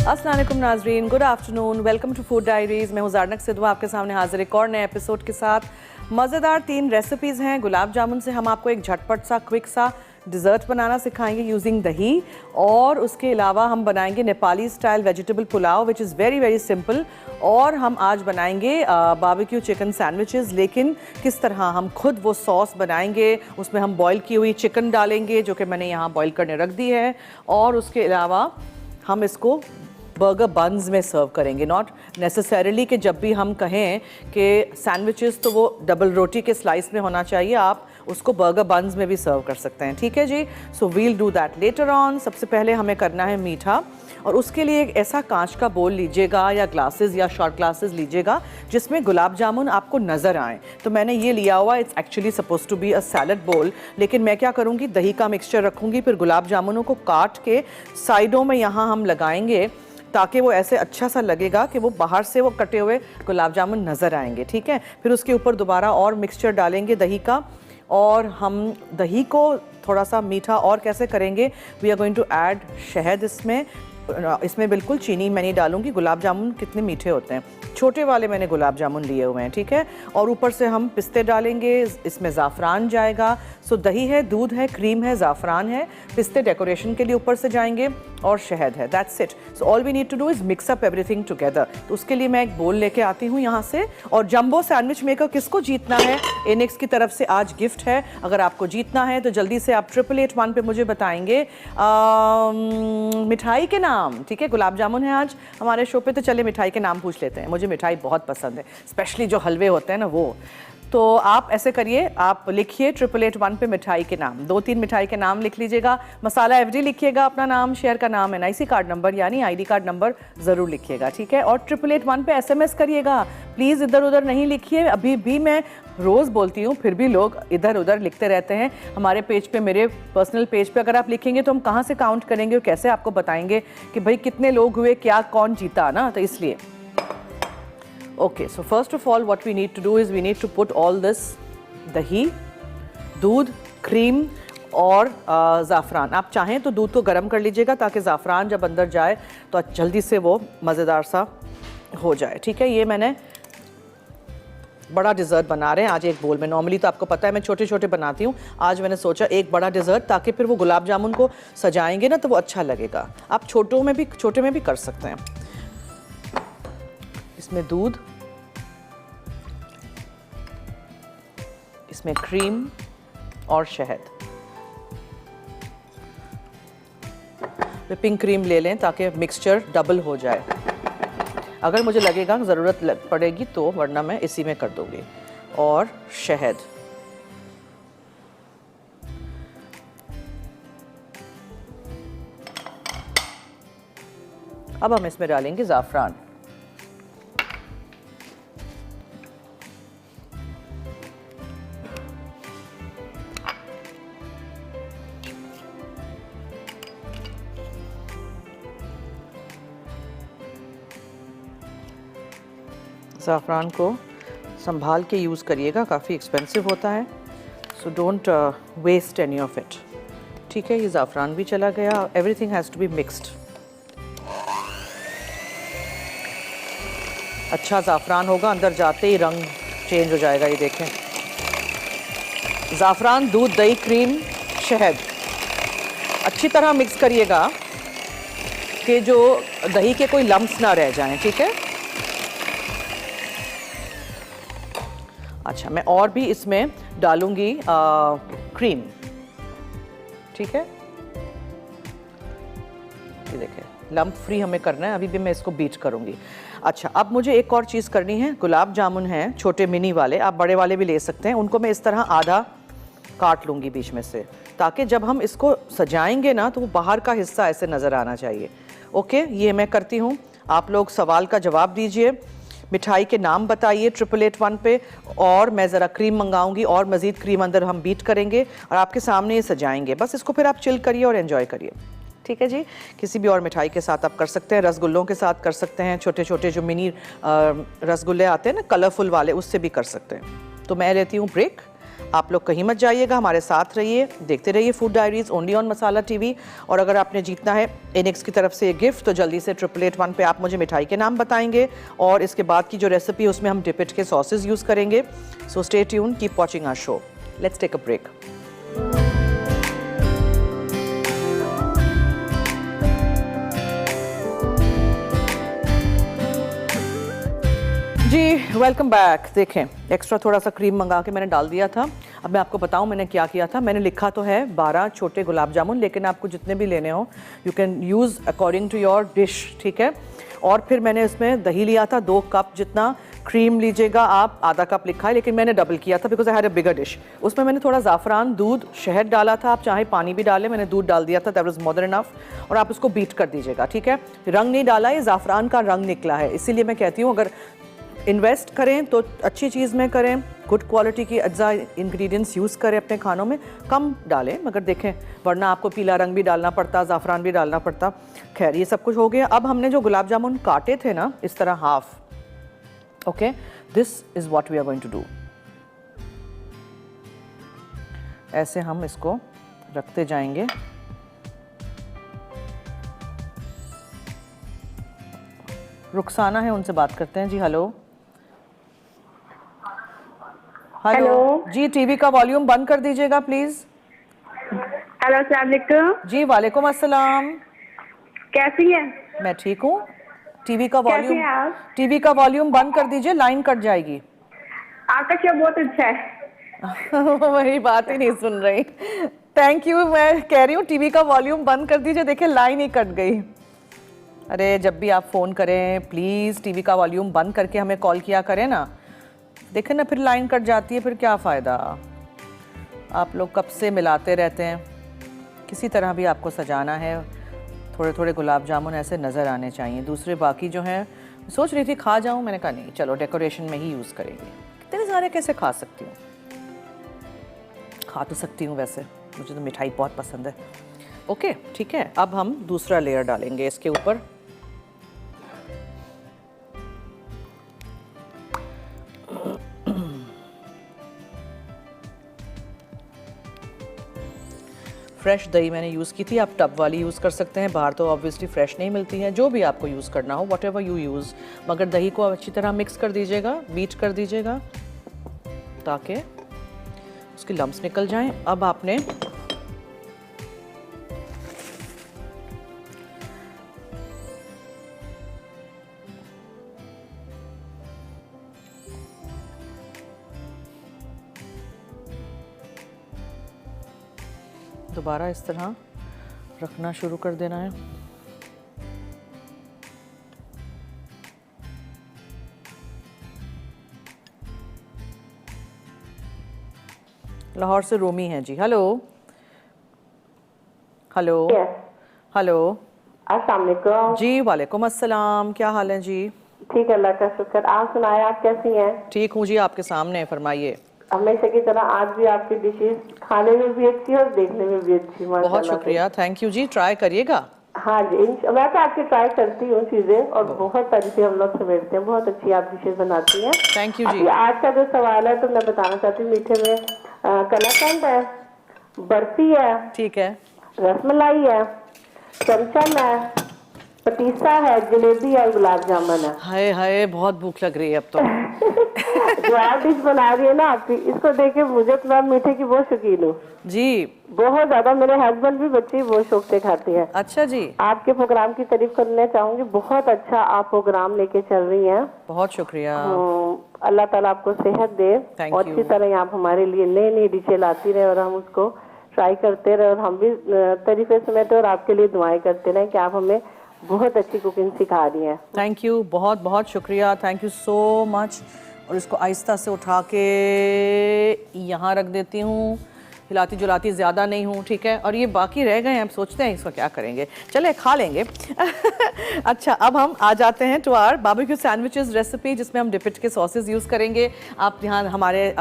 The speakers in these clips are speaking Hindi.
अस्सलाम वालेकुम नाजरीन, good afternoon, welcome to food diaries. मैं हूँ ज़ारनक सिद्धू आपके सामने हाजिर एक और नए एपिसोड के साथ। मज़ेदार 3 रेसिपीज़ हैं। गुलाब जामुन से हम आपको एक झटपट सा क्विक सा डिज़र्ट बनाना सिखाएंगे यूजिंग दही, और उसके अलावा हम बनाएंगे Nepali style vegetable pulao which is very very simple. और हम आज बनाएंगे बारबेक्यू चिकन सैंडविचेस, लेकिन किस तरह हम खुद वो सॉस बनाएंगे। उसमें हम बॉयल की हुई चिकन डालेंगे जो कि मैंने यहाँ बॉयल करने रख दी है, और उसके अलावा हम इसको बर्गर बन्स में सर्व करेंगे। नॉट नेसेसरीली कि जब भी हम कहें कि सैंडविचेस तो वो डबल रोटी के स्लाइस में होना चाहिए, आप उसको बर्गर बन्स में भी सर्व कर सकते हैं। ठीक है जी, so we'll do that later on. सबसे पहले हमें करना है मीठा, और उसके लिए एक ऐसा कांच का बोल लीजिएगा या ग्लासेस या शॉर्ट ग्लासेस लीजिएगा जिसमें गुलाब जामुन आपको नज़र आए। तो मैंने ये लिया हुआ, it's actually suppose to be a salad bowl, लेकिन मैं क्या करूँगी, दही का मिक्सचर रखूँगी, फिर गुलाब जामुनों को काट के साइडों में यहाँ हम लगाएंगे ताकि वो ऐसे अच्छा सा लगेगा कि वो बाहर से वो कटे हुए गुलाब जामुन नज़र आएंगे। ठीक है, फिर उसके ऊपर दोबारा और मिक्सचर डालेंगे दही का, और हम दही को थोड़ा सा मीठा और कैसे करेंगे, we are going to add shahad. इसमें बिल्कुल चीनी मैं नहीं डालूंगी। गुलाब जामुन कितने मीठे होते हैं, छोटे वाले मैंने गुलाब जामुन लिए हुए हैं। ठीक है, और ऊपर से हम पिस्ते डालेंगे, इसमें ज़ाफ़रान जाएगा। सो दही है, दूध है, क्रीम है, ज़ाफ़रान है, पिस्ते डेकोरेशन के लिए ऊपर से जाएंगे, और शहद है। That's it. So all we need to do is mix up everything together. तो उसके लिए मैं एक बोल लेके आती हूँ यहाँ से। और जंबो सैंडविच मेकर किसको जीतना है, एनेक्स की तरफ से आज गिफ्ट है। अगर आपको जीतना है तो जल्दी से आप 8881 पे मुझे बताएंगे मिठाई के नाम। ठीक है, गुलाब जामुन है आज हमारे शो पे, तो चले मिठाई के नाम पूछ लेते हैं। मुझे मिठाई बहुत पसंद है, स्पेशली जो हलवे होते हैं ना वो। तो आप ऐसे करिए, आप लिखिए 8881 पे मिठाई के नाम, 2-3 मिठाई के नाम लिख लीजिएगा। मसाला एफडी लिखिएगा, अपना नाम, शेयर का नाम, एनआईसी कार्ड नंबर यानी आईडी कार्ड नंबर ज़रूर लिखिएगा। ठीक है, और 8881 पे एसएमएस करिएगा प्लीज़, इधर उधर नहीं लिखिए। अभी भी मैं रोज़ बोलती हूँ, फिर भी लोग इधर उधर लिखते रहते हैं। हमारे पेज पे, मेरे पर्सनल पेज पे अगर आप लिखेंगे तो हम कहाँ से काउंट करेंगे और कैसे आपको बताएंगे कि भाई कितने लोग हुए, क्या कौन जीता ना। तो इसलिए okay, so first of all what we need to do is we need to put all this दही, दूध, क्रीम और ज़ाफ़रान। आप चाहें तो दूध को गर्म कर लीजिएगा ताकि ज़ाफ़रान जब अंदर जाए तो जल्दी से वो मज़ेदार सा हो जाए। ठीक है, ये मैंने बड़ा डिज़र्ट बना रहे हैं आज एक बोल में। नॉर्मली तो आपको पता है मैं छोटे छोटे बनाती हूँ, आज मैंने सोचा एक बड़ा डिज़र्ट, ताकि फिर वो गुलाब जामुन को सजाएंगे ना तो वो अच्छा लगेगा। आप छोटे में भी कर सकते हैं। इसमें दूध, इसमें क्रीम और शहद। व्हिपिंग क्रीम ले लें ताकि मिक्सचर डबल हो जाए। अगर मुझे लगेगा ज़रूरत पड़ेगी तो, वरना मैं इसी में कर दूंगी। और शहद, अब हम इसमें डालेंगे ज़ाफ़रान। ज़ाफ़रान को संभाल के यूज़ करिएगा, काफ़ी एक्सपेंसिव होता है, so don't waste any of it. ठीक है, ये ज़ाफ़रान भी चला गया। Everything has to be mixed. अच्छा ज़ाफ़रान होगा, अंदर जाते ही रंग चेंज हो जाएगा। ये देखें, ज़ाफ़रान, दूध, दही, क्रीम, शहद अच्छी तरह मिक्स करिएगा कि जो दही के कोई लम्प्स ना रह जाएं। ठीक है, अच्छा मैं और भी इसमें डालूंगी क्रीम। ठीक है, ये देखें, लम्प फ्री हमें करना है। अभी भी मैं इसको बीट करूंगी। अच्छा, अब मुझे एक और चीज़ करनी है। गुलाब जामुन हैं छोटे मिनी वाले, आप बड़े वाले भी ले सकते हैं। उनको मैं इस तरह आधा काट लूँगी बीच में से, ताकि जब हम इसको सजाएंगे ना तो वो बाहर का हिस्सा ऐसे नज़र आना चाहिए। ओके, ये मैं करती हूँ। आप लोग सवाल का जवाब दीजिए, मिठाई के नाम बताइए 8881 पे, और मैं ज़रा क्रीम मंगाऊंगी और मज़ीद क्रीम अंदर हम बीट करेंगे और आपके सामने ये सजाएंगे। बस इसको फिर आप चिल करिए और एंजॉय करिए। ठीक है जी, किसी भी और मिठाई के साथ आप कर सकते हैं, रसगुल्लों के साथ कर सकते हैं, छोटे छोटे जो मिनी रसगुल्ले आते हैं ना कलरफुल वाले, उससे भी कर सकते हैं। तो मैं लेती हूँ ब्रेक, आप लोग कहीं मत जाइएगा, हमारे साथ रहिए, देखते रहिए food diaries only on masala TV. और अगर आपने जीतना है इनिक्स की तरफ से ये गिफ्ट, तो जल्दी से 888 पे आप मुझे मिठाई के नाम बताएंगे और इसके बाद की जो रेसिपी है उसमें हम डिपिट के सॉसेज यूज़ करेंगे। So stay tune, keep watching our show. Let's take a break. जी वेलकम बैक। देखें, एक्स्ट्रा थोड़ा सा क्रीम मंगा के मैंने डाल दिया था। अब मैं आपको बताऊं मैंने क्या किया था। मैंने लिखा तो है 12 छोटे गुलाब जामुन, लेकिन आपको जितने भी लेने हो you can use according to your dish, ठीक है। और फिर मैंने इसमें दही लिया था 2 कप जितना, क्रीम लीजिएगा आप, आधा कप लिखा है लेकिन मैंने डबल किया था because I had a bigger dish. उसमें मैंने थोड़ा ज़ाफ़रान, दूध, शहद डाला था, आप चाहे पानी भी डालें, मैंने दूध डाल दिया था, that was more than enough. और आप उसको बीट कर दीजिएगा, ठीक है। रंग नहीं डाला, ये ज़ाफ़रान का रंग निकला है, इसीलिए मैं कहती हूँ अगर इन्वेस्ट करें तो अच्छी चीज़ में करें, गुड क्वालिटी की अज्जा इंग्रेडिएंट्स यूज़ करें अपने खानों में, कम डालें। मगर देखें, वरना आपको पीला रंग भी डालना पड़ता, ज़ाफ़रान भी डालना पड़ता। खैर, ये सब कुछ हो गया। अब हमने जो गुलाब जामुन काटे थे ना इस तरह half, okay, this is what we are going to do. ऐसे हम इसको रखते जाएंगे। रुखसाना है, उनसे बात करते हैं। जी हेलो। हेलो जी, टीवी का वॉल्यूम बंद कर दीजिएगा प्लीज। हेलो, अस्सलाम वालेकुम। जी वालेकुम अस्सलाम। कैसी हैं? मैं ठीक हूँ। टीवी का कैसी हैं आप? वॉल्यूम बंद कर दीजिए, लाइन कट जाएगी। आपका शो बहुत अच्छा है। वही बात ही नहीं सुन रही। थैंक यू, मैं कह रही हूँ टीवी का वॉल्यूम बंद कर दीजिए। देखिए लाइन ही कट गई। अरे जब भी आप फ़ोन करें प्लीज़ टीवी का वॉल्यूम बंद करके हमें कॉल किया करें ना। देखें ना, फिर लाइन कट जाती है, फिर क्या फ़ायदा। आप लोग कब से मिलाते रहते हैं। किसी तरह भी आपको सजाना है, थोड़े थोड़े गुलाब जामुन ऐसे नज़र आने चाहिए। दूसरे बाकी जो हैं, सोच रही थी खा जाऊं, मैंने कहा नहीं, चलो डेकोरेशन में ही यूज़ करेंगे। इतने सारे कैसे खा सकती हूँ। खा तो सकती हूँ वैसे, मुझे तो मिठाई बहुत पसंद है। ओके ठीक है, अब हम दूसरा लेयर डालेंगे इसके ऊपर। फ्रेश दही मैंने यूज़ की थी, आप टब वाली यूज़ कर सकते हैं, बाहर तो ऑब्वियसली फ्रेश नहीं मिलती है। जो भी आपको यूज़ करना हो, वट एवर यू यूज़, मगर दही को अच्छी तरह मिक्स कर दीजिएगा, बीट कर दीजिएगा ताकि उसके लम्स निकल जाएं। अब आपने दोबारा इस तरह रखना शुरू कर देना है। लाहौर से रोमी है जी। Hello hello hello. अस्सलाम वालेकुम। जी वालेकुम अस्सलाम, क्या हाल है जी? ठीक है, अल्लाह का शुक्र। आप सुनाएं, आप कैसी हैं? ठीक हूँ जी, आपके सामने, फरमाइए। हमेशा की तरह आज भी आपकी डिशेस खाने में भी अच्छी और देखने में भी अच्छी। बहुत शुक्रिया, थैंक यू जी। ट्राई करिएगा। हाँ जी, मैं तो आपकी ट्राई करती हूँ चीजें और बहुत तारीफें हम लोग समेटते हैं। बहुत अच्छी आप डिशेस बनाती हैं। थैंक यू जी। आज का जो सवाल है तो मैं बताना चाहती हूँ, मीठे में कलाकंद है, बर्फी है, ठीक है, रसमलाई है, चमचम है, पतीसा है, जलेबी और गुलाब जामुन है। हाय हाय, बहुत भूख लग रही है अब तो। जो आप डिश बना रही है ना आपकी, इसको देख के मुझे तो मैं मीठे की बहुत शौकीन हूँ जी, बहुत ज्यादा। मेरे हस्बैंड भी, बच्चे भी बहुत शौक से खाते हैं। अच्छा जी, आपके प्रोग्राम की तारीफ करना चाहूंगी। बहुत अच्छा आप प्रोग्राम लेके चल रही हैं। बहुत शुक्रिया। अल्लाह ताला आपको सेहत दे Thank और you. अच्छी तरह आप हमारे लिए नई नई डिशें लाती रहे और हम उसको ट्राई करते रहे और हम भी तारीफे समेटे और आपके लिए दुआएं करते रहे कि आप हमें बहुत अच्छी कुकिंग सिखा रही हैं। थैंक यू, बहुत बहुत शुक्रिया, थैंक यू सो मच। और इसको आहिस्ता से उठा के यहाँ रख देती हूँ, हिलाती जुलाती ज़्यादा नहीं हूँ, ठीक है। और ये बाकी रह गए हैं, अब सोचते हैं इसको क्या करेंगे, चले खा लेंगे। अच्छा, अब हम आ जाते हैं to our barbecue sandwiches recipe, जिसमें हम डिपिट के सॉसेस यूज़ करेंगे। आप यहाँ हमारे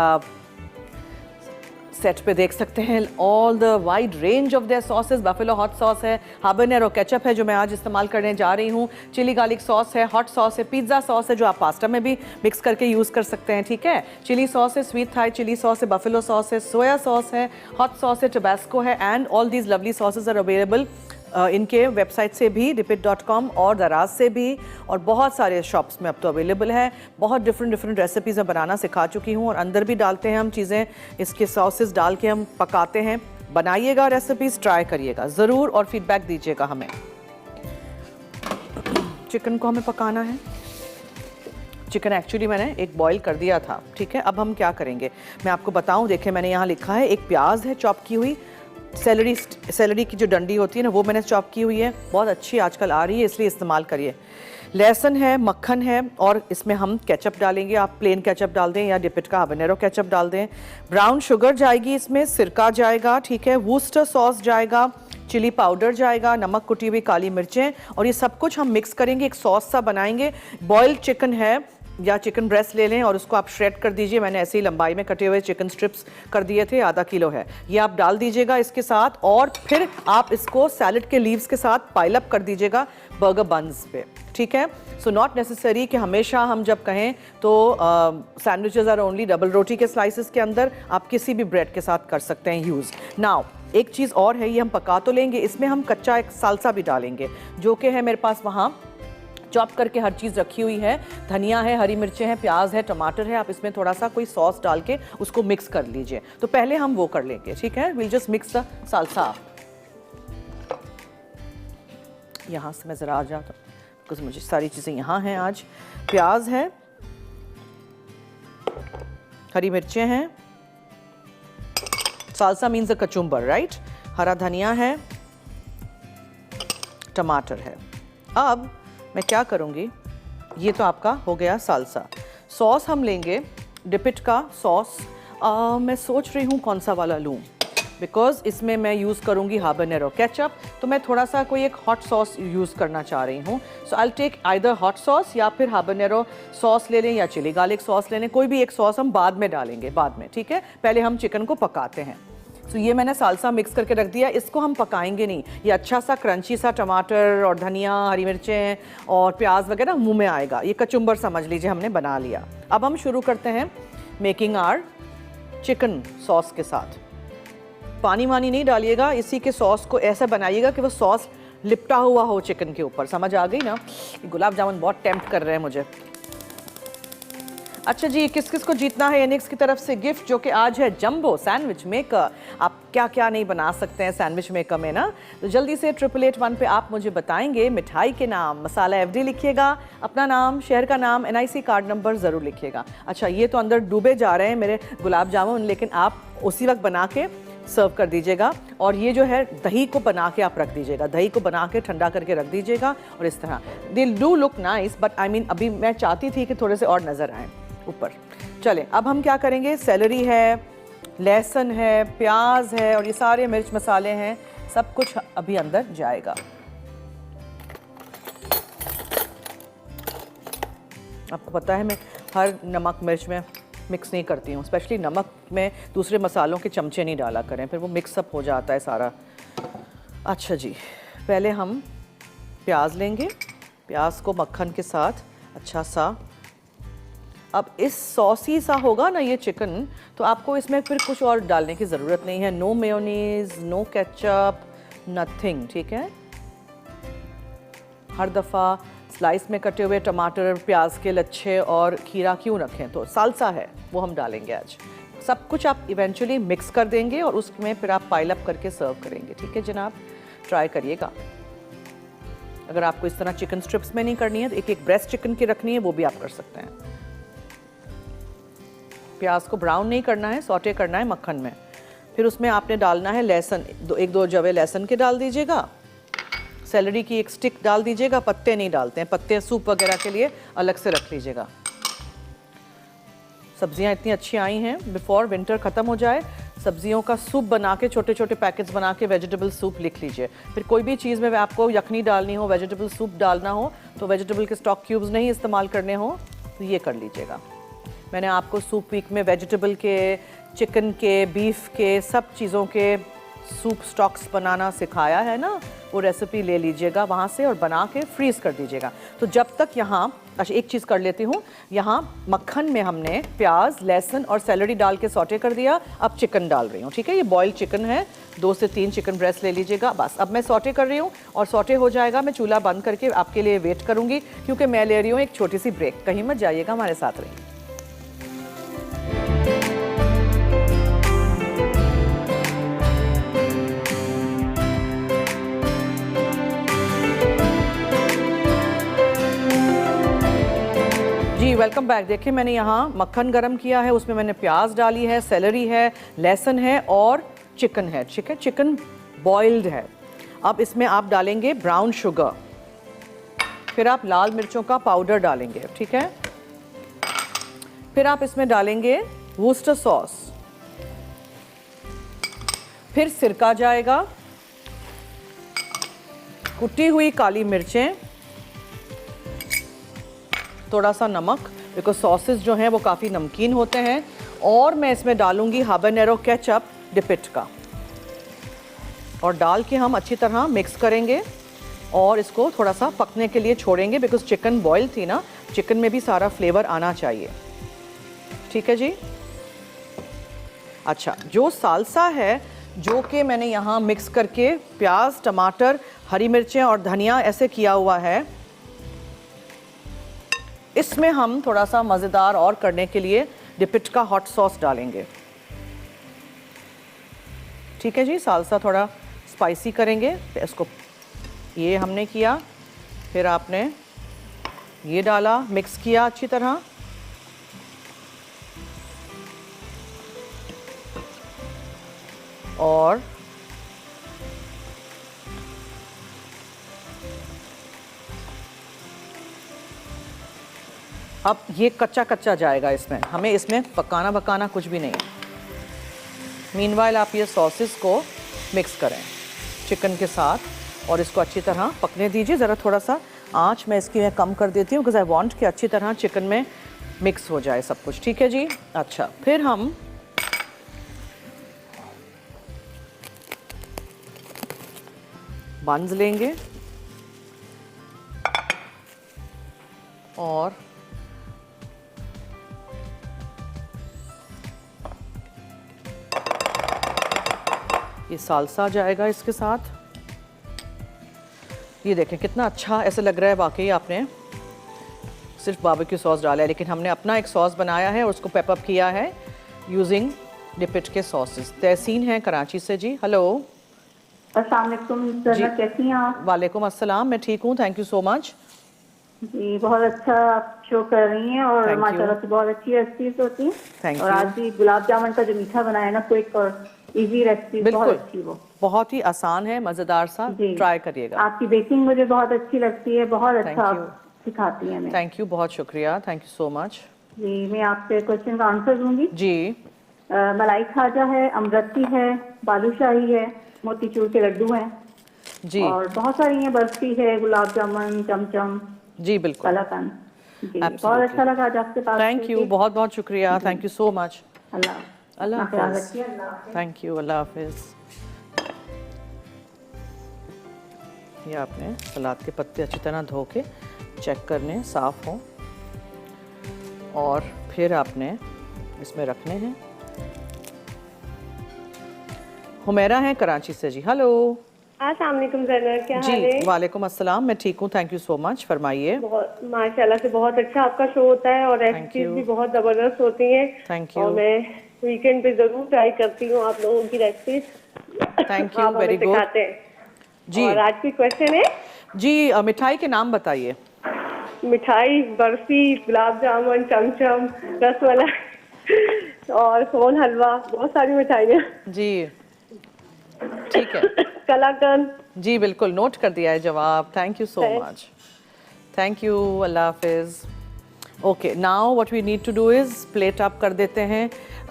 सेट पे देख सकते हैं all the wide range of their sauces. Buffalo hot sauce है, हाबानेरो केचप है जो मैं आज इस्तेमाल करने जा रही हूँ, चिली गार्लिक सॉस है, हॉट सॉस है, पिज़्ज़ा सॉस है जो आप पास्ता में भी मिक्स करके यूज़ कर सकते हैं, ठीक है। चिली सॉस है, स्वीट थाई चिली सॉस है, बफेलो सॉस है, सोया सॉस है, हॉट सॉस है, टबास्को है, and all these lovely sauces are available इनके वेबसाइट से भी, रिपिट.com और दराज से भी, और बहुत सारे शॉप्स में अब तो अवेलेबल है। बहुत डिफरेंट रेसिपीज़ मैं बनाना सिखा चुकी हूँ और अंदर भी डालते हैं हम चीज़ें, इसके सॉसेस डाल के हम पकाते हैं। बनाइएगा रेसिपीज़, ट्राई करिएगा ज़रूर और फीडबैक दीजिएगा हमें। चिकन को हमें पकाना है। चिकन एक्चुअली मैंने एक बॉईल कर दिया था, ठीक है। अब हम क्या करेंगे मैं आपको बताऊं। देखिए मैंने यहाँ लिखा है, एक प्याज है चॉप की हुई, सेलरी की जो डंडी होती है ना वो मैंने चॉप की हुई है, बहुत अच्छी आजकल आ रही है इसलिए इस्तेमाल करिए। लहसुन है, मक्खन है, और इसमें हम केचप डालेंगे। आप प्लेन केचप डाल दें या डिपिट का हाबानेरो केचप डाल दें। ब्राउन शुगर जाएगी इसमें, सिरका जाएगा, ठीक है, वूस्टर सॉस जाएगा, चिली पाउडर जाएगा, नमक, कुटी हुई काली मिर्चें, और ये सब कुछ हम मिक्स करेंगे, एक सॉस सा बनाएंगे। बॉइल्ड चिकन है या चिकन ब्रेस्ट ले लें और उसको आप श्रेड कर दीजिए। मैंने ऐसे ही लंबाई में कटे हुए चिकन स्ट्रिप्स कर दिए थे, आधा किलो है ये, आप डाल दीजिएगा इसके साथ, और फिर आप इसको सैलड के लीव्स के साथ पाइल अप कर दीजिएगा बर्गर बन्स पे, ठीक है। सो नॉट नेसेसरी कि हमेशा हम जब कहें तो सैंडविचेस आर ओनली डबल रोटी के स्लाइसेस के अंदर, आप किसी भी ब्रेड के साथ कर सकते हैं यूज़। नाउ एक चीज़ और है, ये हम पका तो लेंगे, इसमें हम कच्चा एक सालसा भी डालेंगे जो कि है मेरे पास वहाँ चॉप करके हर चीज़ रखी हुई है। धनिया है, हरी मिर्चें हैं, प्याज है, टमाटर है। आप इसमें थोड़ा सा कोई सॉस डाल के उसको मिक्स कर लीजिए। तो पहले हम वो कर लेंगे, ठीक है। Will just mix the salsa. यहाँ से मैं ज़रा आ जाता हूँ बिकॉज मुझे सारी चीज़ें यहाँ हैं आज। प्याज है, हरी मिर्चें हैं, सालसा मीन्स अ कचुम्बर, राइट। हरा धनिया है, टमाटर है। अब मैं क्या करूँगी, ये तो आपका हो गया सालसा। सॉस हम लेंगे, डिपिट का सॉस। मैं सोच रही हूँ कौन सा वाला लूँ, बिकॉज इसमें मैं यूज़ करूँगी हाबानेरो केचप, तो मैं थोड़ा सा कोई एक हॉट सॉस यूज़ करना चाह रही हूँ। So I will take either hot sauce या फिर हाबानेरो सॉस ले लें या चिली गार्लिक सॉस ले लें, कोई भी एक सॉस हम बाद में डालेंगे, बाद में, ठीक है। पहले हम चिकन को पकाते हैं। तो ये मैंने सालसा मिक्स करके रख दिया, इसको हम पकाएंगे नहीं। ये अच्छा सा क्रंची सा टमाटर और धनिया, हरी मिर्चें और प्याज वगैरह मुंह में आएगा। ये कचुम्बर समझ लीजिए हमने बना लिया। अब हम शुरू करते हैं मेकिंग आवर चिकन सॉस के साथ। पानी वानी नहीं डालिएगा, इसी के सॉस को ऐसा बनाइएगा कि वो सॉस लिपटा हुआ हो चिकन के ऊपर। समझ आ गई ना। गुलाब जामुन बहुत टेम्प्ट कर रहे हैं मुझे। अच्छा जी, किस किस को जीतना है एनिक्स की तरफ से गिफ्ट, जो कि आज है जंबो सैंडविच मेकर। आप क्या क्या नहीं बना सकते हैं सैंडविच मेकर में ना। तो जल्दी से 8881 पे आप मुझे बताएंगे मिठाई के नाम, मसाला एफडी लिखिएगा, अपना नाम, शहर का नाम, एनआईसी कार्ड नंबर ज़रूर लिखिएगा। अच्छा, ये तो अंदर डूबे जा रहे हैं मेरे गुलाब जामुन, लेकिन आप उसी वक्त बना के सर्व कर दीजिएगा। और ये जो है दही को बना के आप रख दीजिएगा, दही को बना के ठंडा करके रख दीजिएगा। और इस तरह they do look nice, but I mean अभी मैं चाहती थी कि थोड़े से और नज़र आएँ ऊपर। चलें, अब हम क्या करेंगे, सेलरी है, लहसुन है, प्याज है और ये सारे मिर्च मसाले हैं, सब कुछ अभी अंदर जाएगा। आपको पता है मैं हर नमक मिर्च में मिक्स नहीं करती हूँ, स्पेशली नमक में दूसरे मसालों के चमचे नहीं डाला करें, फिर वो मिक्सअप हो जाता है सारा। अच्छा जी, पहले हम प्याज लेंगे, प्याज को मक्खन के साथ अच्छा सा। अब इस सॉसी सा होगा ना ये चिकन, तो आपको इसमें फिर कुछ और डालने की ज़रूरत नहीं है। No mayonnaise, no ketchup, nothing, ठीक है। हर दफ़ा स्लाइस में कटे हुए टमाटर, प्याज के लच्छे और खीरा क्यों रखें, तो सालसा है वो हम डालेंगे आज। सब कुछ आप इवेंचुअली मिक्स कर देंगे और उसमें फिर आप पाइल अप करके सर्व करेंगे, ठीक है जनाब। ट्राई करिएगा। अगर आपको इस तरह चिकन स्ट्रिप्स में नहीं करनी है तो एक एक ब्रेस्ट चिकन की रखनी है, वो भी आप कर सकते हैं। प्याज को ब्राउन नहीं करना है, सौटे करना है मक्खन में। फिर उसमें आपने डालना है लहसुन, एक दो जवे लहसुन के डाल दीजिएगा। सेलरी की एक स्टिक डाल दीजिएगा, पत्ते नहीं डालते हैं, पत्ते सूप वगैरह के लिए अलग से रख लीजिएगा। सब्जियां इतनी अच्छी आई हैं, बिफोर विंटर ख़त्म हो जाए सब्जियों का सूप बना के, छोटे छोटे पैकेट्स बना के वेजिटेबल सूप लिख लीजिए। फिर कोई भी चीज़ में आपको यखनी डालनी हो, वेजिटेबल सूप डालना हो, तो वेजिटेबल के स्टॉक क्यूब्स नहीं इस्तेमाल करने हो तो ये कर लीजिएगा। मैंने आपको सूप वीक में वेजिटेबल के, चिकन के, बीफ के, सब चीज़ों के सूप स्टॉक्स बनाना सिखाया है ना, वो रेसिपी ले लीजिएगा वहाँ से और बना के फ्रीज़ कर दीजिएगा। तो जब तक यहाँ, अच्छा एक चीज़ कर लेती हूँ, यहाँ मक्खन में हमने प्याज, लहसुन और सैलरी डाल के सौटे कर दिया। अब चिकन डाल रही हूँ, ठीक है। ये बॉइल्ड चिकन है, 2 से 3 चिकन ब्रेस्ट ले लीजिएगा बस। अब मैं सौटे कर रही हूँ और सौटे हो जाएगा, मैं चूल्हा बंद करके आपके लिए वेट करूँगी, क्योंकि मैं ले रही हूँ एक छोटी सी ब्रेक। कहीं मत जाइएगा, हमारे साथ रहिए। जी वेलकम बैक। देखिए मैंने यहाँ मक्खन गरम किया है, उसमें मैंने प्याज डाली है, सेलरी है, लहसुन है और चिकन है। चिकन बॉइल्ड है। अब इसमें आप डालेंगे ब्राउन शुगर, फिर आप लाल मिर्चों का पाउडर डालेंगे, ठीक है। फिर आप इसमें डालेंगे वुस्टर सॉस, फिर सिरका जाएगा, कुटी हुई काली मिर्चें, थोड़ा सा नमक, बिकॉज सॉसेस जो हैं वो काफ़ी नमकीन होते हैं, और मैं इसमें डालूंगी हाबानेरो केचप डिपिट का, और डाल के हम अच्छी तरह मिक्स करेंगे और इसको थोड़ा सा पकने के लिए छोड़ेंगे, बिकॉज चिकन बॉयल थी ना, चिकन में भी सारा फ्लेवर आना चाहिए, ठीक है जी। अच्छा, जो सालसा है जो कि मैंने यहाँ मिक्स करके प्याज, टमाटर, हरी मिर्चें और धनिया ऐसे किया हुआ है, इसमें हम थोड़ा सा मज़ेदार और करने के लिए डिपिट का हॉट सॉस डालेंगे, ठीक है जी। सालसा थोड़ा स्पाइसी करेंगे, तो इसको ये हमने किया, फिर आपने ये डाला, मिक्स किया अच्छी तरह, और अब ये कच्चा कच्चा जाएगा इसमें, हमें इसमें पकाना कुछ भी नहीं है। मीनवाइल आप ये सॉसेस को मिक्स करें चिकन के साथ और इसको अच्छी तरह पकने दीजिए। ज़रा थोड़ा सा आंच मैं इसकी कम कर देती हूँ, बिकॉज आई वांट कि अच्छी तरह चिकन में मिक्स हो जाए सब कुछ, ठीक है जी। अच्छा, फिर हम बंस लेंगे और ये सालसा जाएगा इसके साथ। ये देखें कितना अच्छा ऐसे लग रहा है, वाकई आपने सिर्फ बारबेक्यू सॉस डाला है, लेकिन हमने अपना एक सॉस बनाया है और उसको पेप अप किया है यूजिंग डिपिट के सॉसेस। तहसीन है कराची से जी। हेलो, अस्सलाम वालेकुम सर, कैसी हैं आप? वालेकुम अस्सलाम, मैं ठीक हूँ, थैंक यू सो मच। जी बहुत अच्छा आप शो कर रही हैं और माशाल्लाह से बहुत अच्छी रेसिपीज होती हैं। थैंक और यू। आज भी गुलाब जामुन का जो मीठा बनाया ना, क्विक और इजी रेसिपी, बहुत अच्छी, वो बहुत ही आसान है, मज़ेदार सा, ट्राई करिएगा। आपकी बेकिंग मुझे बहुत अच्छी लगती है, बहुत अच्छा Thank you. आप सिखाती हैं हमें। थैंक यू, बहुत शुक्रिया, थैंक यू सो मच। जी मैं आपसे क्वेश्चन का आंसर दूंगी जी। मलाई खाजा है, अमरती है, बालूशाही है, मोतीचूर के लड्डू हैं जी, और बहुत सारी हैं, बर्फी है, गुलाब जामुन, चमचम, जी बिल्कुल, कलाकंद। जी बहुत अच्छा लगा आज आपसे बात थैंक यू, बहुत बहुत शुक्रिया, थैंक यू सो मच। अल्लाह अल्लाह अपना ख्याल हाफिज़। रखिए, अल्लाह हाफिज़। थैंक यू, अल्लाह हाफिज़। ये आपने सलाद के पत्ते अच्छी तरह धो के चेक करने, साफ़ हों, और फिर आपने इसमें रखने हैं। हुमैरा हैं कराची से जी। हेलो। अस्सलाम वालेकुम ज़रना, क्या हाल है? जी वालेकुम अस्सलाम, मैं ठीक हूँ, थैंक यू सो मच, फरमाइए। बहुत माशाल्लाह से बहुत अच्छा आपका शो होता है और रेसिपीज you. भी बहुत ज़बरदस्त होती हैं। Thank you. और मैं वीकेंड पे ज़रूर ट्राई करती हूँ आप लोगों की रेसिपीज। थैंक यू, आप हमें वेरी गुड सिखाते हैं। जी। और आज की क्वेश्चन है जी, मिठाई के नाम बताइए। मिठाई, बर्फी, गुलाब जामुन, चमचम, रसमलाई और सोन हलवा, बहुत सारी मिठाइयाँ। जी ठीक है, कलाकंद। जी बिल्कुल, नोट कर दिया है जवाब, thank you so much, thank you, अल्लाह हाफिज़। Okay, now what we need to do is plate up कर देते हैं,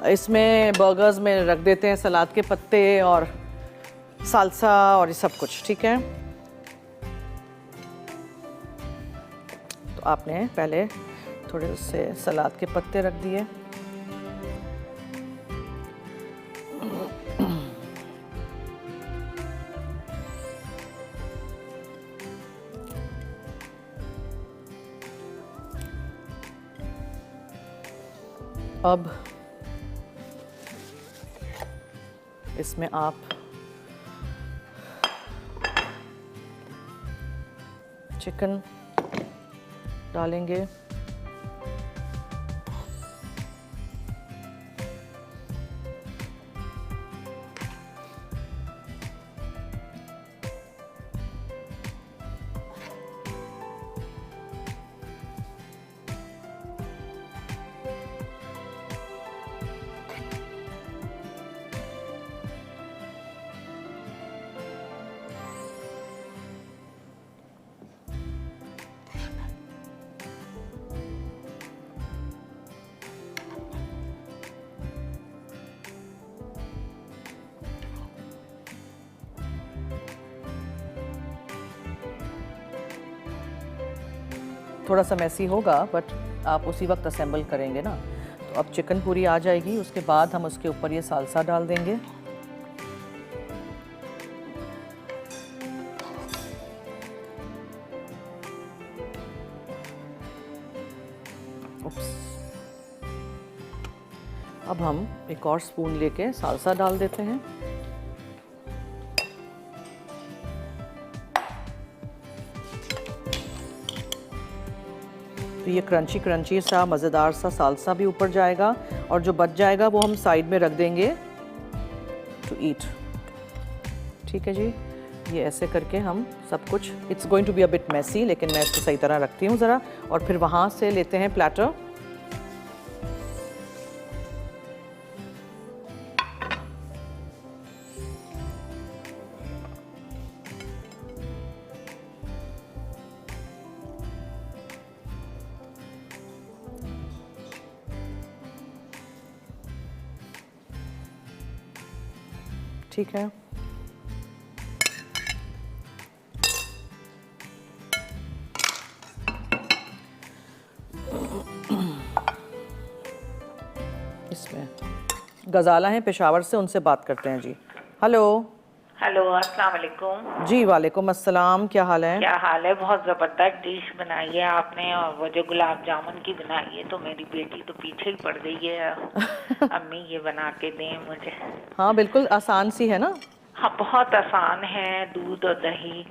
इसमें बर्गर्स में रख देते हैं सलाद के पत्ते और सालसा और ये सब कुछ, ठीक है। तो आपने पहले थोड़े से सलाद के पत्ते रख दिए, अब इसमें आप चिकन डालेंगे। थोड़ा सा मैसी होगा बट आप उसी वक्त असेंबल करेंगे ना। तो अब चिकन पूरी आ जाएगी, उसके बाद हम उसके ऊपर ये सालसा डाल देंगे। उप्स। अब हम एक और स्पून लेके सालसा डाल देते हैं। तो ये क्रंची क्रंची सा मज़ेदार सा सालसा भी ऊपर जाएगा और जो बच जाएगा वो हम साइड में रख देंगे टू ईट। ठीक है जी, ये ऐसे करके हम सब कुछ, it's going to be a bit messy, लेकिन मैं इसको सही तरह रखती हूँ ज़रा। और फिर वहाँ से लेते हैं प्लेटर। ठीक है, इसमें गजाला हैं पेशावर से, उनसे बात करते हैं जी। हेलो। हेलो, अस्सलाम वालेकुम। जी वालेकुम अस्सलाम, क्या हाल है? क्या हाल है? बहुत ज़बरदस्त डिश बनाई है आपने, और वो जो गुलाब जामुन की बनाई है तो मेरी बेटी तो पीछे ही पड़ गई है। अम्मी ये बना के दें मुझे। हाँ बिल्कुल आसान सी है ना। हाँ बहुत आसान है, दूध और दही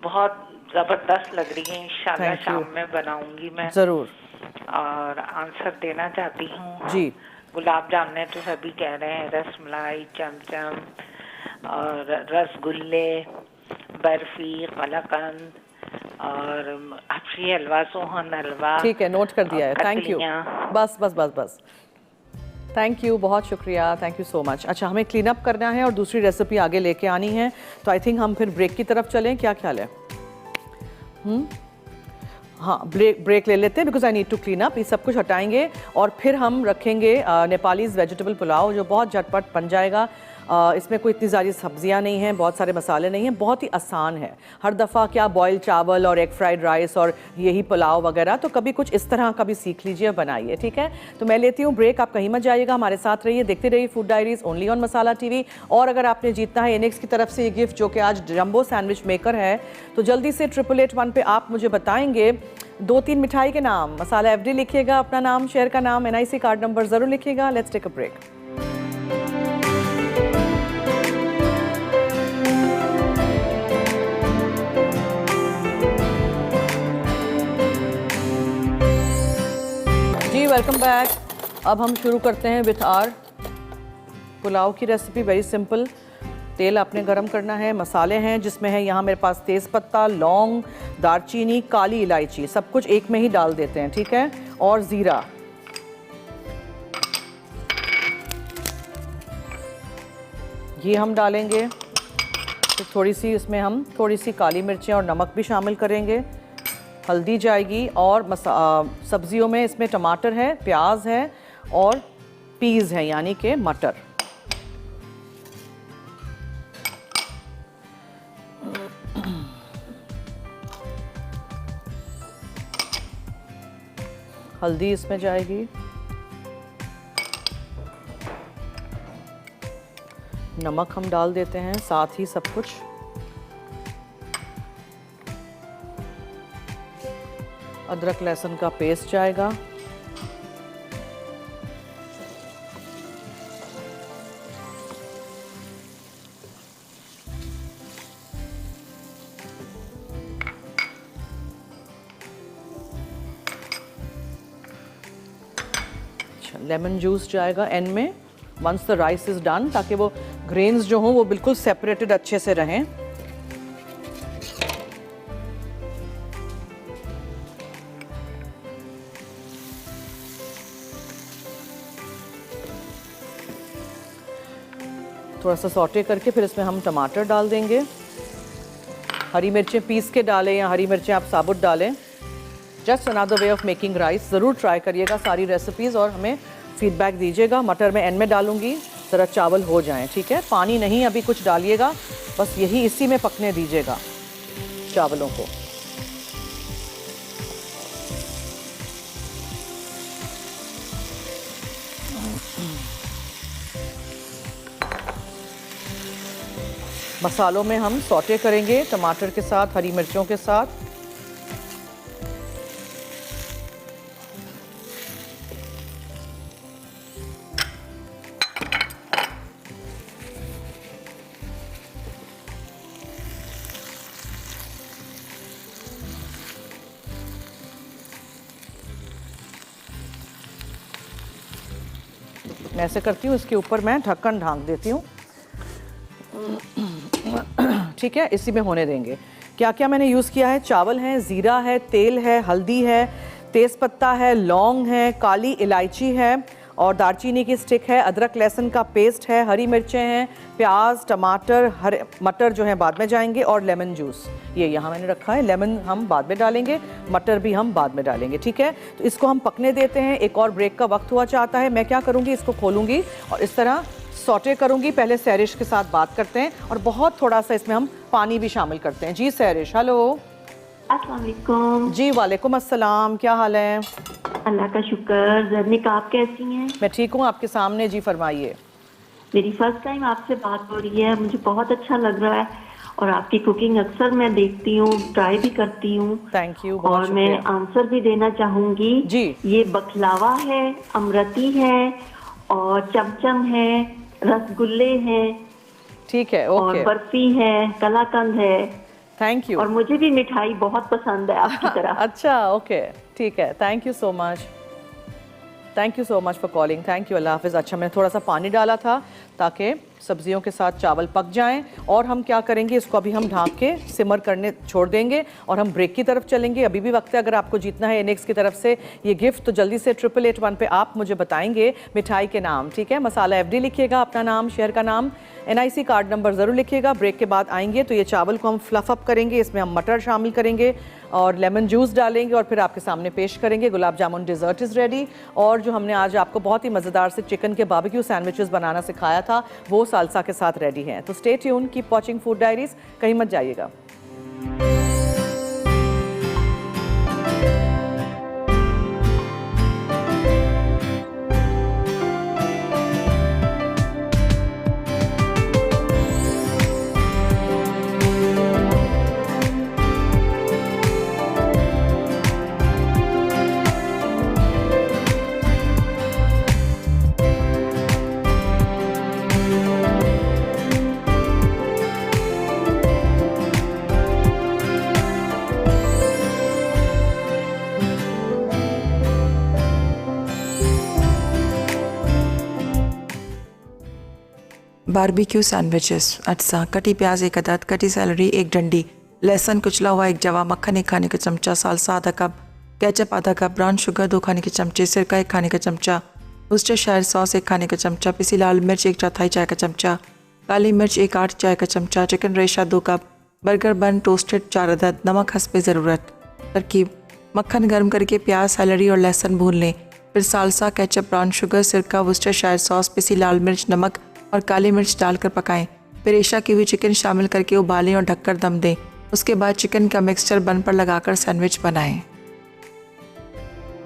बहुत ज़बरदस्त लग रही है। इंशाल्लाह Thank you. शाम में बनाऊंगी मैं। ज़रूर। और आंसर देना चाहती हूँ जी। गुलाब जामुन तो सभी कह रहे हैं, रसमलाई, चमचम और रसगुल्ले, बर्फी, कलाकंद और हफशी हलवा, सोहन हलवा। ठीक है, नोट कर दिया है। Thank you. कतलियाँ। बस बस बस बस, थैंक यू, बहुत शुक्रिया, थैंक यू सो मच। अच्छा, हमें क्लीन अप करना है और दूसरी रेसिपी आगे लेके आनी है, तो आई थिंक हम फिर ब्रेक की तरफ चलें, क्या ख्याल है? हाँ, ब्रेक ले लेते हैं, because I need to clean up. ये सब कुछ हटाएंगे और फिर हम रखेंगे नेपालीज़ वेजिटेबल पुलाव, जो बहुत झटपट बन जाएगा। इसमें कोई इतनी सारी सब्जियां नहीं हैं, बहुत सारे मसाले नहीं हैं, बहुत ही आसान है। हर दफ़ा क्या बॉयल चावल और एग फ्राइड राइस और यही पुलाव वगैरह, तो कभी कुछ इस तरह का भी सीख लीजिए और बनाइए। ठीक है, तो मैं लेती हूँ ब्रेक, आप कहीं मत जाइएगा, हमारे साथ रहिए, देखते रहिए food diaries only on masala TV. और अगर आपने जीतना है एनेक्स की तरफ से ये गिफ्ट, जो कि आज जंबो सैंडविच मेकर है, तो जल्दी से 8881 पे आप मुझे बताएंगे 2-3 मिठाई के नाम। मसाला FD लिखिएगा, अपना नाम, शहर का नाम, NIC कार्ड नंबर ज़रूर लिखिएगा। Let's take a break. जी वेलकम बैक। अब हम शुरू करते हैं विथ आर पुलाव की रेसिपी। Very simple. तेल आपने गरम करना है, मसाले हैं जिसमें है यहाँ मेरे पास तेज़ पत्ता, लौंग, दालचीनी, काली इलायची, सब कुछ एक में ही डाल देते हैं। ठीक है, और ज़ीरा। ये हम डालेंगे, तो थोड़ी सी इसमें हम थोड़ी सी काली मिर्चें और नमक भी शामिल करेंगे। हल्दी जाएगी, और सब्जियों में इसमें टमाटर है, प्याज है और पीज़ है यानी कि मटर। हल्दी इसमें जाएगी, नमक हम डाल देते हैं, साथ ही सब कुछ। अदरक लहसुन का पेस्ट जाएगा, अच्छा, लेमन जूस जाएगा एंड में once the rice is done, ताकि वो ग्रेन्स जो हों वो बिल्कुल सेपरेटेड अच्छे से रहें। थोड़ा सा सॉटे करके फिर इसमें हम टमाटर डाल देंगे। हरी मिर्चें पीस के डालें या हरी मिर्चें आप साबुत डालें। Just another way of making rice. ज़रूर ट्राई करिएगा सारी रेसिपीज़ और हमें फीडबैक दीजिएगा। मटर में एंड में डालूंगी, ज़रा चावल हो जाएं, ठीक है। पानी नहीं अभी कुछ डालिएगा, बस यही इसी में पकने दीजिएगा चावलों को। मसालों में हम सौटे करेंगे टमाटर के साथ, हरी मिर्चों के साथ। मैं ऐसे करती हूँ, इसके ऊपर मैं ढक्कन ढांक देती हूँ, ठीक है। इसी में होने देंगे। क्या क्या मैंने यूज़ किया है, चावल हैं, ज़ीरा है, तेल है, हल्दी है, तेज़पत्ता है, लौंग है, काली इलायची है और दालचीनी की स्टिक है, अदरक लहसुन का पेस्ट है, हरी मिर्चें हैं, प्याज, टमाटर, हरे मटर जो हैं बाद में जाएंगे और लेमन जूस ये यहाँ मैंने रखा है। लेमन हम बाद में डालेंगे, मटर भी हम बाद में डालेंगे, ठीक है। तो इसको हम पकने देते हैं। एक और ब्रेक का वक्त हुआ चाहता है। मैं क्या करूँगी, इसको खोलूँगी और इस तरह सौटे करूँगी। पहले सैरिश के साथ बात करते हैं और बहुत थोड़ा सा इसमें हम पानी भी शामिल करते हैं। जी सैरिश, हेलो। अस्सलाम वालेकुम। जी वालेकुम अस्सलाम, क्या हाल है? अल्लाह का शुक्र। जर्निक, आप कैसी हैं? मैं ठीक हूँ, आपके सामने। जी फरमाइए। मेरी फर्स्ट टाइम आपसे बात हो रही है, मुझे बहुत अच्छा लग रहा है और आपकी कुकिंग अक्सर मैं देखती हूँ, ट्राई भी करती हूँ। थैंक यू, और मैं आंसर भी देना चाहूँगी जी। ये बकलावा है, अमरती है और चमचम है, रसगुल्ले हैं, ठीक है, और ओके। बर्फी है, कलाकंद है। Thank you. और मुझे भी मिठाई बहुत पसंद है आपकी तरह। अच्छा, ओके, ठीक है। Thank you so much, thank you so much for calling. Thank you, अल्लाह हाफिज़। अच्छा, मैंने थोड़ा सा पानी डाला था ताकि सब्जियों के साथ चावल पक जाएं। और हम क्या करेंगे, इसको अभी हम ढाँक के सिमर करने छोड़ देंगे और हम ब्रेक की तरफ चलेंगे। अभी भी वक्त है, अगर आपको जीतना है एनेक्स की तरफ से ये गिफ्ट, तो जल्दी से 8881 पे आप मुझे बताएंगे मिठाई के नाम, ठीक है। मसाला FD लिखिएगा, अपना नाम, शहर का नाम, NIC कार्ड नंबर ज़रूर लिखिएगा। ब्रेक के बाद आएंगे तो ये चावल को हम फ्लफ़ अप करेंगे, इसमें हम मटर शामिल करेंगे और लेमन जूस डालेंगे और फिर आपके सामने पेश करेंगे। Gulab jamun dessert is ready. और जो हमने आज आपको बहुत ही मज़ेदार से चिकन के बारबेक्यू सैंडविचेस बनाना सिखाया था, वो सालसा के साथ रेडी हैं। तो stay tune, keep watching food diaries, कहीं मत जाइएगा। Barbecue sandwiches. अच्छा, कटी प्याज 1 अदद, कटी सैलरी 1 डंडी, लहसुन कुचला हुआ 1 जवा, मक्खन 1 खाने का चमचा, सालसा आधा कप, केचप आधा कप, ब्राउन शुगर 2 खाने के चमचे, सिरका 1 खाने का चमचा, वर्सेस्टरशायर सॉस 1 खाने का चमचा, पिसी लाल मिर्च 1/4 चाय का चमचा, काली मिर्च 1 8 चाय का चमचा, चिकन रेशा 2 कप, बर्गर बन टोस्टेड 4 अदद, नमक हस्बे ज़रूरत। तरकीब: मक्खन गर्म करके प्याज, सैलरी और लहसुन भून लें, फिर सालसा, केचप, ब्राउन शुगर, सिरका, वर्सेस्टरशायर सॉस, पिसी लाल मिर्च, नमक और काली मिर्च डालकर पकाएं। फिर रेशा की हुई चिकन शामिल करके उबालें और ढककर दम दें। उसके बाद चिकन का मिक्सचर बन पर लगाकर सैंडविच बनाएं।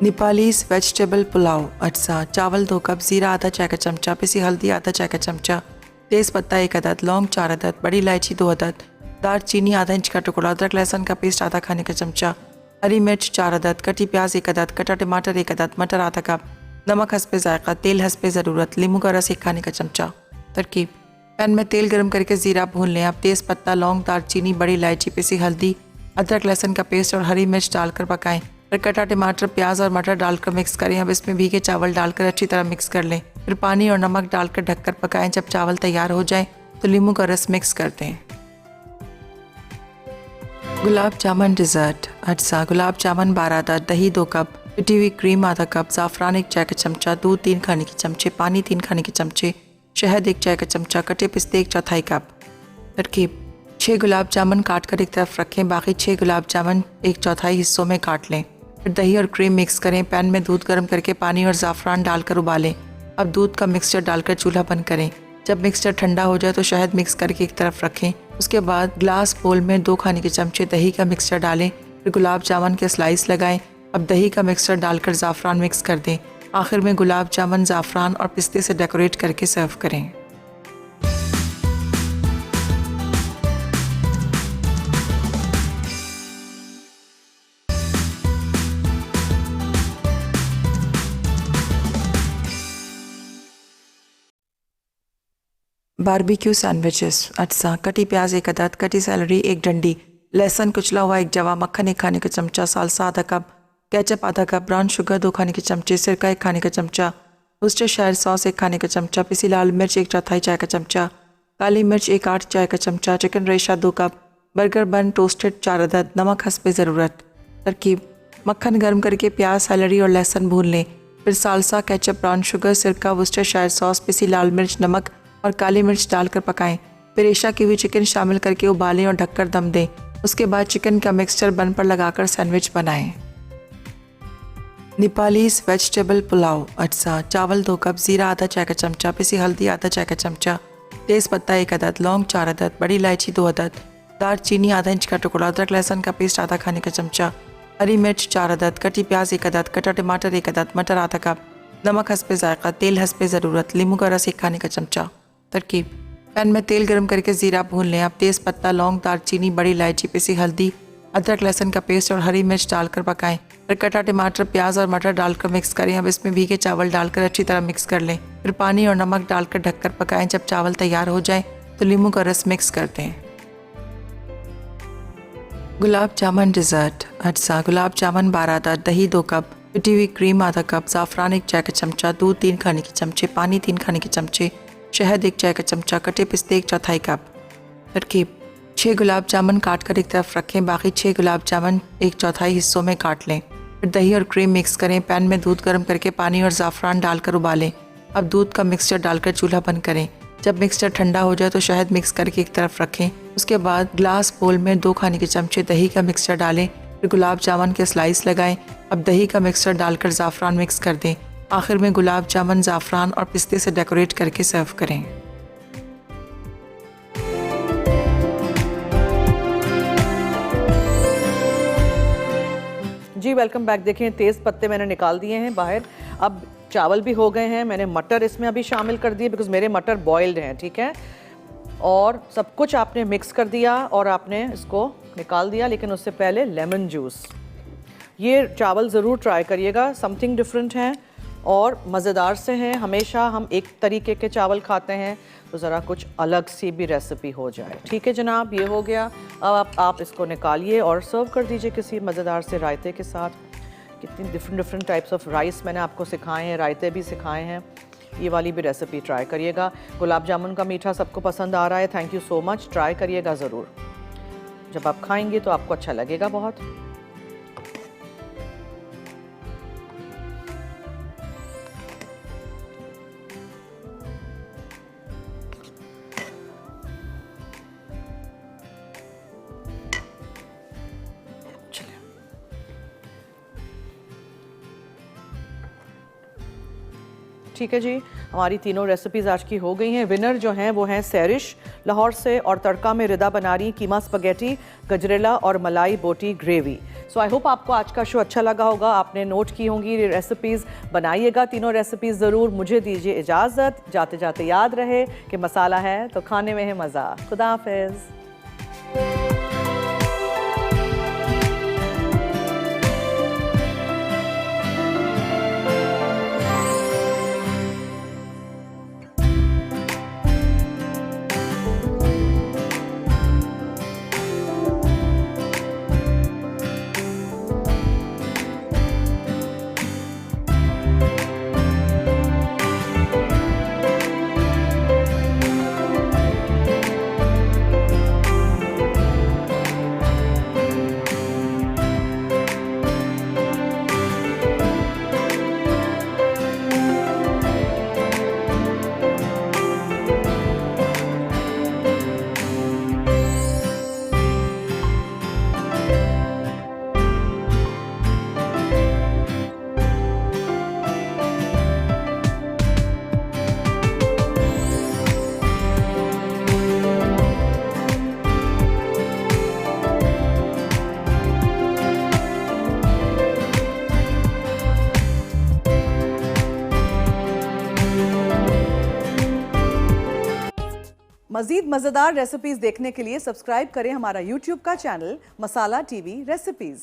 Nepalese vegetable pulao. अच्छा, चावल 2 कप, ज़ीरा आधा चाय का चमचा, पिसी हल्दी आधा चाय का चमचा, तेज़ पत्ता 1 अदद, लौंग 4 अदद, बड़ी इलायची 2 अदद, दालचीनी आधा इंच का टुकड़ा, अदरक लहसुन का पेस्ट आधा खाने का चमचा, हरी मिर्च 4 अदद, कटी प्याज 1 अदद, कटा टमाटर 1 अदद, मटर आधा कप, नमक हस्बे जायका, तेल हस्बे ज़रूरत, नींबू का रस 1 खाने का चमचा। तरकीब: पैन में तेल गरम करके ज़ीरा भून लें। आप तेज़ पत्ता, लौंग, दालचीनी, बड़ी इलायची, पिसी हल्दी, अदरक लहसुन का पेस्ट और हरी मिर्च डालकर पकाएं। फिर कटा टमाटर, प्याज और मटर डालकर मिक्स करें। अब इसमें भीगे चावल डालकर अच्छी तरह मिक्स कर लें। फिर पानी और नमक डालकर ढककर पकाएं। जब चावल तैयार हो जाए तो नींबू का रस मिक्स कर दें। गुलाब जामुन डिज़र्ट। अज्जा: गुलाब जामुन 12 अदद, दही 2 कप, पिटी हुई क्रीम आधा कप, ज़ाफ़रान 1 चाय का चमचा, दूध 3 खाने के चमचे, पानी 3 खाने के चमचे, शहद 1 चाय का चमचा, कटे पिस्ते 1/4 कप। तरकीब: 6 गुलाब जामुन काट कर एक तरफ रखें, बाकी 6 गुलाब जामुन 1/4 हिस्सों में काट लें। फिर दही और क्रीम मिक्स करें। पैन में दूध गर्म करके पानी और ज़ाफ़रान डालकर उबालें। अब दूध का मिक्सचर डालकर चूल्हा बंद करें। जब मिक्सचर ठंडा हो जाए तो शहद मिक्स करके एक तरफ रखें। उसके बाद ग्लास बोल में 2 खाने के चमचे दही का मिक्सचर डालें। फिर गुलाब जामुन के स्लाइस लगाएं। अब दही का मिक्सचर डालकर ज़ाफ़रान मिक्स कर दें। आखिर में गुलाब जामुन ज़ाफ़रान और पिस्ते से डेकोरेट करके सर्व करें। Barbecue sandwiches. अज्जा: कटी प्याज 1 अदद, कटी सैलरी 1 डंडी, लहसुन कुचला हुआ 1 जवा, मक्खन 1 खाने का चमचा, सालसा आधा कप, केचप आधा कप, ब्राउन शुगर 2 खाने के चमचे, सिरका 1 खाने का चमचा, वर्सेस्टरशायर सॉस 1 खाने का चमचा, पिसी लाल मिर्च 1/4 चाय का चमचा, काली मिर्च 1/8 चाय का चमचा, चिकन रेशा 2 कप, बर्गर बन टोस्टेड 4 अदद, नमक हस्बे ज़रूरत। तरकीब: मक्खन गर्म करके प्याज, सैलरी और लहसुन भून लें। फिर सालसा, केचप, ब्राउन शुगर, सिरका, वर्सेस्टरशायर सॉस, पिसी लाल मिर्च, नमक और काली मिर्च डालकर पकाएं। फिर रेशा की हुई चिकन शामिल करके उबालें और ढककर दम दें। उसके बाद चिकन का मिक्सचर बन पर लगाकर सैंडविच बनाएं। Nepalese vegetable pulao. अज्जा: चावल 2 कप, ज़ीरा आधा चाय का चमचा, पिसी हल्दी आधा चाय का चमचा, तेज़ पत्ता 1 अदद, लौंग 4 अदद, बड़ी इलायची 2 अदद, दालचीनी आधा इंच का टुकड़ा, अदरक लहसुन का पेस्ट आधा खाने का चमचा, हरी मिर्च 4 अदद, कटी प्याज 1 अदद, कटा टमाटर 1 अदद, मटर आधा कप, नमक हस्बे जायका, तेल हस्बे ज़रूरत, नींबू का रस 1 खाने का चमचा। तरकीब: पैन में तेल गर्म करके ज़ीरा भून लें। अब तेज़ पत्ता, लौंग, दालचीनी, बड़ी इलायची, पिसी हल्दी, अदरक लहसुन का पेस्ट और हरी मिर्च डालकर पकाएं। फिर कटा टमाटर, प्याज और मटर डालकर मिक्स करें। अब इसमें भीगे चावल डालकर अच्छी तरह मिक्स कर लें। फिर पानी और नमक डालकर ढककर पकाएं। जब चावल तैयार हो जाए तो नींबू का रस मिक्स कर दें। गुलाब जामुन डिज़र्ट। अज्जा: गुलाब जामुन 12 अदद, दही 2 कप, पिटी हुई क्रीम आधा कप, ज़ाफ़रान 1 चाय का चमचा, दूध 3 खाने के चमचे, पानी 3 खाने के चमचे, शहद 1 चाय का चमचा, कटे पिस्ते 1/4 कप। तरकीब: 6 गुलाब जामुन काट कर एक तरफ रखें, बाकी 6 गुलाब जामुन 1/4 हिस्सों में काट लें। फिर दही और क्रीम मिक्स करें। पैन में दूध गर्म करके पानी और ज़ाफ़रान डालकर उबालें। अब दूध का मिक्सचर डालकर चूल्हा बंद करें। जब मिक्सचर ठंडा हो जाए तो शहद मिक्स करके एक तरफ रखें। उसके बाद ग्लास बोल में 2 खाने के चमचे दही का मिक्सचर डालें। फिर गुलाब जामुन के स्लाइस लगाएं। अब दही का मिक्सचर डालकर ज़ाफ़रान मिक्स कर दें। आखिर में गुलाब जामुन ज़ाफ़रान और पिस्ते से डेकोरेट करके सर्व करें। जी वेलकम बैक। देखें तेज़ पत्ते मैंने निकाल दिए हैं बाहर। अब चावल भी हो गए हैं। मैंने मटर इसमें अभी शामिल कर दिए बिकॉज मेरे मटर बॉइल्ड हैं, ठीक है। और सब कुछ आपने मिक्स कर दिया और आपने इसको निकाल दिया, लेकिन उससे पहले लेमन जूस। ये चावल ज़रूर ट्राई करिएगा, समथिंग डिफरेंट है और मज़ेदार से हैं। हमेशा हम एक तरीके के चावल खाते हैं तो ज़रा कुछ अलग सी भी रेसिपी हो जाए। ठीक है जनाब, ये हो गया। अब आप इसको निकालिए और सर्व कर दीजिए किसी मज़ेदार से रायते के साथ। कितनी डिफरेंट टाइप्स ऑफ राइस मैंने आपको सिखाए हैं, रायते भी सिखाए हैं। ये वाली भी रेसिपी ट्राई करिएगा। गुलाब जामुन का मीठा सबको पसंद आ रहा है, thank you so much. Try करिएगा ज़रूर, जब आप खाएंगे तो आपको अच्छा लगेगा बहुत। ठीक है जी, हमारी तीनों रेसिपीज़ आज की हो गई हैं। विनर जो हैं वो हैं सैरिश लाहौर से और तड़का में रिदा बना रही कीमा स्पगेटी, गजरेला और मलाई बोटी ग्रेवी। सो आई होप आपको आज का शो अच्छा लगा होगा, आपने नोट की होंगी ये रेसिपीज़। बनाइएगा तीनों रेसिपीज़ ज़रूर। मुझे दीजिए इजाज़त, जाते जाते याद रहे कि मसाला है तो खाने में है मज़ा। खुदा हाफिज़। मजीद मज़ेदार रेसिपीज़ देखने के लिए सब्सक्राइब करें हमारा YouTube का चैनल मसाला टीवी रेसिपीज़।